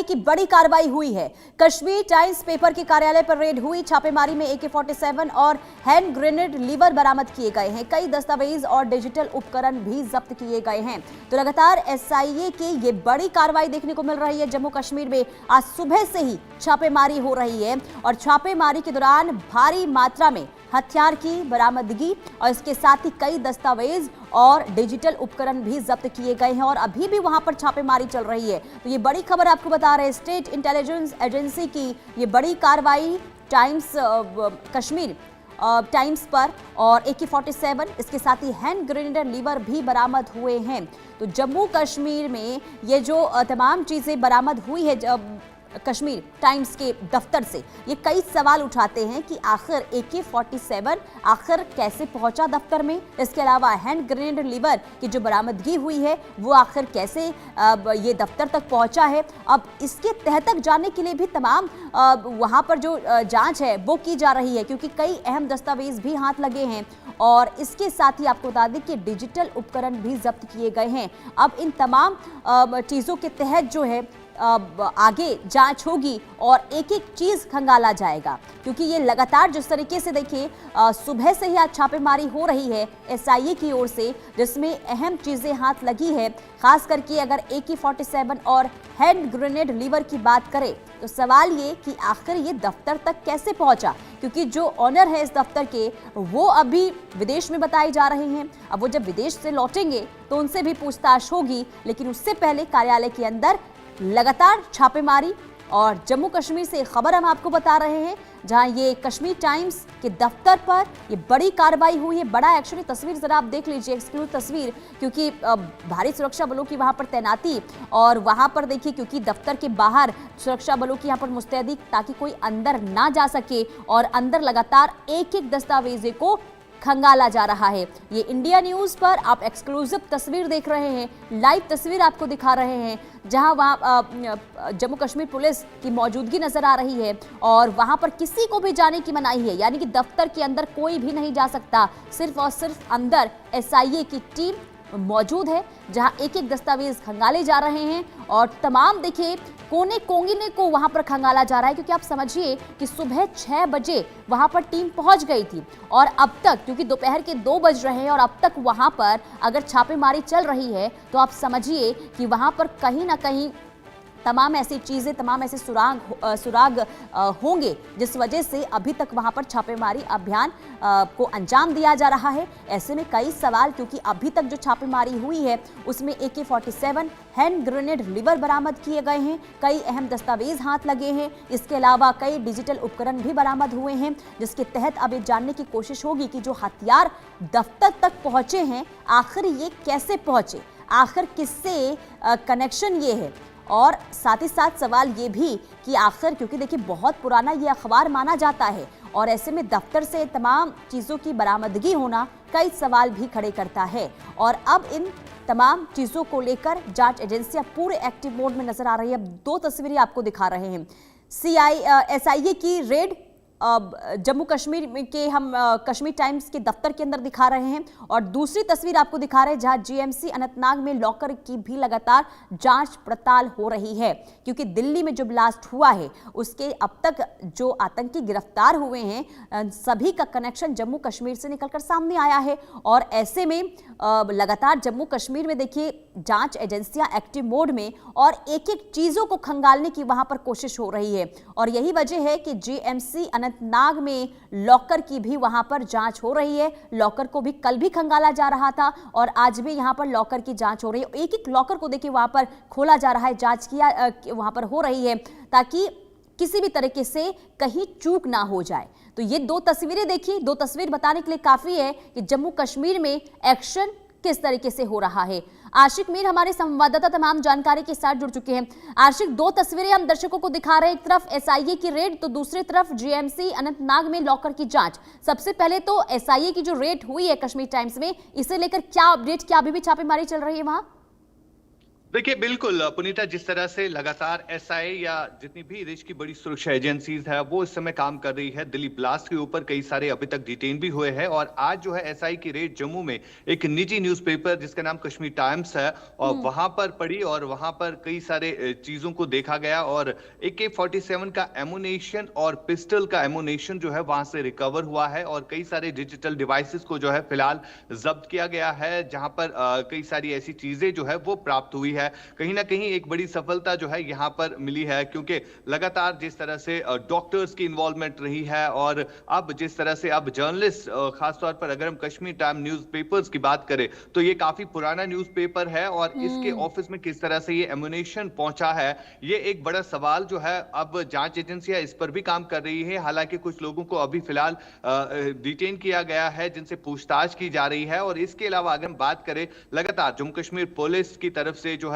की बड़ी कार्रवाई हुई है। कश्मीर टाइम्स पेपर के कार्यालय पर रेड हुई। छापेमारी में AK-47 और हैंड ग्रेनेड लीवर बरामद किए गए हैं। कई दस्तावेज और डिजिटल उपकरण भी जब्त किए गए हैं। तो लगातार SIA की ये बड़ी कार्रवाई देखने को मिल रही है। जम्मू कश्मीर में आज सुबह से ही छापेमारी हो रही है और छापेमारी के दौरान भारी मात्रा में हथियार की बरामदगी और इसके साथ ही कई दस्तावेज और डिजिटल उपकरण भी जब्त किए गए हैं और अभी भी वहां पर छापेमारी चल रही है। तो ये बड़ी खबर आपको बता रहे हैं, स्टेट इंटेलिजेंस एजेंसी की ये बड़ी कार्रवाई टाइम्स कश्मीर टाइम्स पर और AK-47 इसके साथ ही हैंड ग्रेनेड लीवर भी बरामद हुए हैं। तो जम्मू कश्मीर में ये जो तमाम चीजें बरामद हुई है कश्मीर टाइम्स के दफ्तर से, ये कई सवाल उठाते हैं कि आखिर AK-47 आखिर कैसे पहुंचा दफ्तर में। इसके अलावा हैंड ग्रेनेड लीवर की जो बरामदगी हुई है वो आखिर कैसे ये दफ्तर तक पहुंचा है। अब इसके तह तक जाने के लिए भी तमाम वहां पर जो जांच है वो की जा रही है, क्योंकि कई अहम दस्तावेज भी हाथ लगे हैं और इसके साथ ही आपको बता दें कि डिजिटल उपकरण भी जब्त किए गए हैं। अब इन तमाम चीज़ों के तहत जो है आगे जांच होगी और एक एक चीज खंगाला जाएगा, क्योंकि ये लगातार जिस तरीके से देखिए सुबह से ही आज छापेमारी हो रही है SIA की ओर से, जिसमें अहम चीजें हाथ लगी है। खास करके अगर AK-47 और हैंड ग्रेनेड लीवर की बात करें तो सवाल ये कि आखिर ये दफ्तर तक कैसे पहुंचा, क्योंकि जो ऑनर है इस दफ्तर के वो अभी विदेश में बताए जा रहे हैं। अब वो जब विदेश से लौटेंगे तो उनसे भी पूछताछ होगी, लेकिन उससे पहले कार्यालय के अंदर लगातार छापेमारी और जम्मू कश्मीर से खबर हम आपको बता रहे हैं, जहां ये कश्मीर टाइम्स के दफ्तर पर ये बड़ी कार्रवाई हुई है। बड़ा एक्शन। तस्वीर जरा आप देख लीजिए, एक्सक्लूसिव तस्वीर, क्योंकि भारी सुरक्षा बलों की वहां पर तैनाती और वहां पर देखिए क्योंकि दफ्तर के बाहर सुरक्षा बलों की यहां पर मुस्तैदी ताकि कोई अंदर ना जा सके और अंदर लगातार एक एक दस्तावेज को खंगाला जा रहा है। ये इंडिया न्यूज़ पर आप एक्सक्लूसिव तस्वीर देख रहे हैं, लाइव तस्वीर आपको दिखा रहे हैं, जहां वहां जम्मू कश्मीर पुलिस की मौजूदगी नजर आ रही है और वहां पर किसी को भी जाने की मनाही है, यानी कि दफ्तर के अंदर कोई भी नहीं जा सकता। सिर्फ और सिर्फ अंदर SIA की टीम मौजूद है, जहां एक एक दस्तावेज खंगाले जा रहे हैं और तमाम देखिए कोने कोंगिने को वहां पर खंगाला जा रहा है, क्योंकि आप समझिए कि सुबह 6 बजे वहां पर टीम पहुंच गई थी और अब तक, क्योंकि दोपहर के 2 बज रहे हैं और अब तक वहां पर अगर छापेमारी चल रही है तो आप समझिए कि वहां पर कहीं ना कहीं तमाम ऐसी चीज़ें, तमाम ऐसे सुराग होंगे जिस वजह से अभी तक वहां पर छापेमारी अभियान को अंजाम दिया जा रहा है। ऐसे में कई सवाल, क्योंकि अभी तक जो छापेमारी हुई है उसमें AK-47 हैंड ग्रेनेड लीवर बरामद किए गए हैं, कई अहम दस्तावेज हाथ लगे हैं, इसके अलावा कई डिजिटल उपकरण भी बरामद हुए हैं, जिसके तहत अब ये जानने की कोशिश होगी कि जो हथियार दफ्तर तक पहुंचे हैं आखिर ये कैसे पहुंचे, आखिर किससे कनेक्शन ये है। और साथ ही साथ सवाल ये भी कि आखिर, क्योंकि देखिए बहुत पुराना ये अखबार माना जाता है और ऐसे में दफ्तर से तमाम चीज़ों की बरामदगी होना कई सवाल भी खड़े करता है। और अब इन तमाम चीज़ों को लेकर जांच एजेंसियां पूरे एक्टिव मोड में नजर आ रही है। अब 2 तस्वीरें आपको दिखा रहे हैं। SIA की रेड जम्मू कश्मीर के हम कश्मीर टाइम्स के दफ्तर के अंदर दिखा रहे हैं और दूसरी तस्वीर आपको दिखा रहे हैं जहां GMC अनंतनाग में लॉकर की भी लगातार जांच पड़ताल हो रही है, क्योंकि दिल्ली में जो ब्लास्ट हुआ है उसके अब तक जो आतंकी गिरफ्तार हुए हैं सभी का कनेक्शन जम्मू कश्मीर से निकलकर सामने आया है और ऐसे में लगातार जम्मू कश्मीर में देखिए जांच एजेंसियां एक्टिव मोड में और एक एक चीजों को खंगालने की वहां पर कोशिश हो रही है और यही वजह है कि GMC अनंतनाग में लॉकर की भी वहां पर जांच हो रही है। लॉकर को भी कल भी खंगाला जा रहा था और आज भी यहां पर लॉकर की जांच हो रही है। एक एक लॉकर को देखिए वहां पर खोला जा रहा है, जांच किया वहां पर हो रही है ताकि किसी भी तरीके से कहीं चूक ना हो जाए। तो ये 2 तस्वीरें देखिए, 2 तस्वीर बताने के लिए काफी है कि जम्मू कश्मीर में एक्शन किस तरीके से हो रहा है। आशिक मीर हमारे संवाददाता तमाम जानकारी के साथ जुड़ चुके हैं। आशिक, 2 तस्वीरें हम दर्शकों को दिखा रहे हैं, एक तरफ SIA की रेड तो दूसरी तरफ GMC अनंतनाग में लॉकर की जांच। सबसे पहले तो SIA की जो रेड हुई है कश्मीर टाइम्स में, इसे लेकर क्या अपडेट, क्या अभी भी छापेमारी चल रही है वहां? देखिए, बिल्कुल पुनीता, जिस तरह से लगातार एसआई या जितनी भी देश की बड़ी सुरक्षा एजेंसीज है वो इस समय काम कर रही है। दिल्ली ब्लास्ट के ऊपर कई सारे अभी तक डिटेन भी हुए हैं और आज जो है एसआई की रेड जम्मू में एक निजी न्यूज़पेपर जिसका नाम कश्मीर टाइम्स है और वहां पर पड़ी और वहां पर कई सारे चीजों को देखा गया और AK-47 का एमुनेशन और पिस्टल का एमुनेशन जो है वहां से रिकवर हुआ है और कई सारे डिजिटल डिवाइसेस को जो है फिलहाल जब्त किया गया है, जहां पर कई सारी ऐसी चीजें जो है वो प्राप्त हुई है। कहीं ना कहीं एक बड़ी सफलता जो है यहां पर मिली है, क्योंकि लगातार जिस तरह से डॉक्टर्स की इन्वॉल्वमेंट रही है और अब जिस तरह से अब जर्नलिस्ट, खासतौर पर अगर हम कश्मीर टाइम न्यूज़पेपर्स की बात करें तो ये काफी पुराना न्यूज़पेपर है और इसके ऑफिस में किस तरह से ये एमुनेशन पहुंचा है, ये एक बड़ा सवाल जो है अब जांच एजेंसियां इस पर भी काम कर रही है। हालांकि कुछ लोगों को अभी फिलहाल डिटेन किया गया है जिनसे पूछताछ की जा रही है और इसके अलावा अगर हम बात करें, लगातार जम्मू कश्मीर पुलिस की तरफ से जो है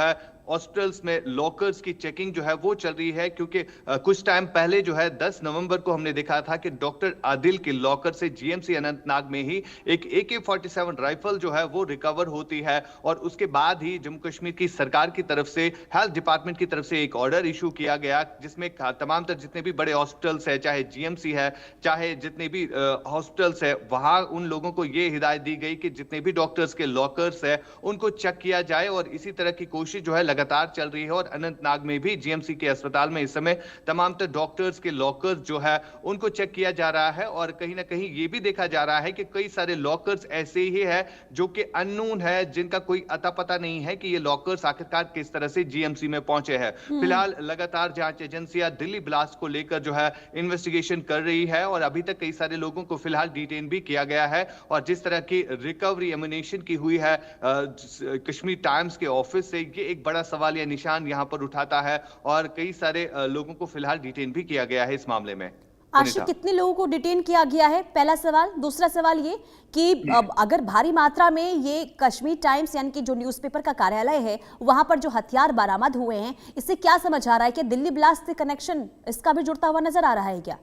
हॉस्पिटल्स में लॉकर्स की चेकिंग जो है वो चल रही है, क्योंकि कुछ टाइम पहले जो है 10 नवंबर को हमने देखा था कि डॉक्टर आदिल के लॉकर से जीएमसी अनंतनाग में ही एक AK-47 राइफल जो है वो रिकवर होती है और उसके बाद ही जम्मू कश्मीर की सरकार की तरफ से हेल्थ डिपार्टमेंट की तरफ से एक ऑर्डर इशू किया गया, जिसमें तमाम तर जितने भी बड़े हॉस्पिटल्स है, चाहे जीएमसी है, चाहे जितने भी हॉस्पिटल्स है, वहां उन लोगों को ये हिदायत दी गई कि जितने भी डॉक्टर्स के लॉकर्स है उनको चेक किया जाए और इसी तरह की कोशिश जो है लगातार चल रही है। और अनंतनाग में भी जीएमसी के अस्पताल में इस समय तमाम तर डॉक्टर्स के लॉकर्स जो है उनको चेक किया जा रहा है और कहीं ना कहीं ये भी देखा जा रहा है कि कई सारे लॉकर्स ऐसे ही है जो कि अननोन है, जिनका कोई अता पता नहीं है कि ये लॉकर्स आखिरकार किस तरह से जीएमसी में पहुंचे हैं। फिलहाल लगातार जांच एजेंसियां दिल्ली ब्लास्ट को लेकर जो है इन्वेस्टिगेशन कर रही है और अभी तक कई सारे लोगों को फिलहाल डिटेन भी किया गया है और जिस तरह की रिकवरी एमुनेशन की हुई है कश्मीर टाइम्स के ऑफिस से, ये एक बड़ा सवाल या निशान यहां पर उठाता है और कई सारे लोगों को फिलहाल डिटेन भी किया गया है इस मामले में। आशिक, कितने लोगों को डिटेन किया गया है, पहला सवाल। दूसरा सवाल ये कि अगर भारी मात्रा में ये कश्मीर टाइम्स यानी कि जो न्यूज़पेपर का कार्यालय है वहां पर जो हथियार बरामद हुए हैं, इससे क्या समझ आ रहा है कि दिल्ली ब्लास्ट से कनेक्शन इसका भी जुड़ता हुआ नजर आ रहा है क्या?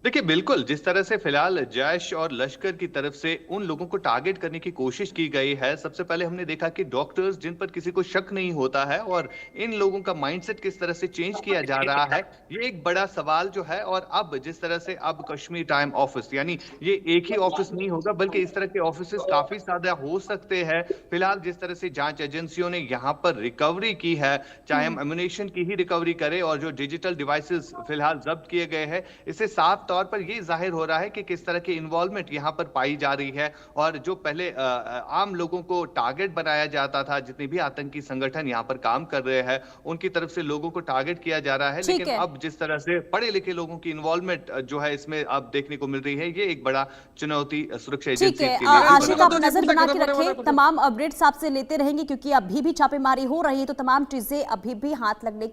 देखिए, बिल्कुल जिस तरह से फिलहाल जैश और लश्कर की तरफ से उन लोगों को टारगेट करने की कोशिश की गई है, सबसे पहले हमने देखा कि डॉक्टर्स जिन पर किसी को शक नहीं होता है और इन लोगों का माइंडसेट किस तरह से चेंज किया जा रहा है, ये एक बड़ा सवाल जो है। और अब जिस तरह से अब कश्मीर टाइम ऑफिस, यानी ये एक ही ऑफिस नहीं होगा बल्कि इस तरह के ऑफिस काफी ज्यादा हो सकते हैं। फिलहाल जिस तरह से जांच एजेंसियों ने यहाँ पर रिकवरी की है, चाहे हम एमुनेशन की ही रिकवरी करें और जो डिजिटल डिवाइसेस फिलहाल जब्त किए गए हैं, इससे साफ तौर पर यह जाहिर हो रहा है कि किस तरह की इन्वॉल्वमेंट यहां पर पाई जा रही है और जो पहले आम लोगों को टारगेट बनाया जाता था, जितने भी आतंकी संगठन यहां पर काम कर रहे हैं उनकी तरफ से लोगों को टारगेट किया जा रहा है। लेकिन अब जिस तरह से पढ़े लिखे लोगों की इन्वॉल्वमेंट जो है इसमें अब देखने को मिल रही है, ये एक बड़ा चुनौती सुरक्षा एजेंसी के लिए। आशिक, आप नजर बना के रखें, तमाम अपडेट्स आपसे लेते रहेंगे क्योंकि अभी भी छापेमारी हो रही है तो तमाम चीजें अभी भी हाथ लगने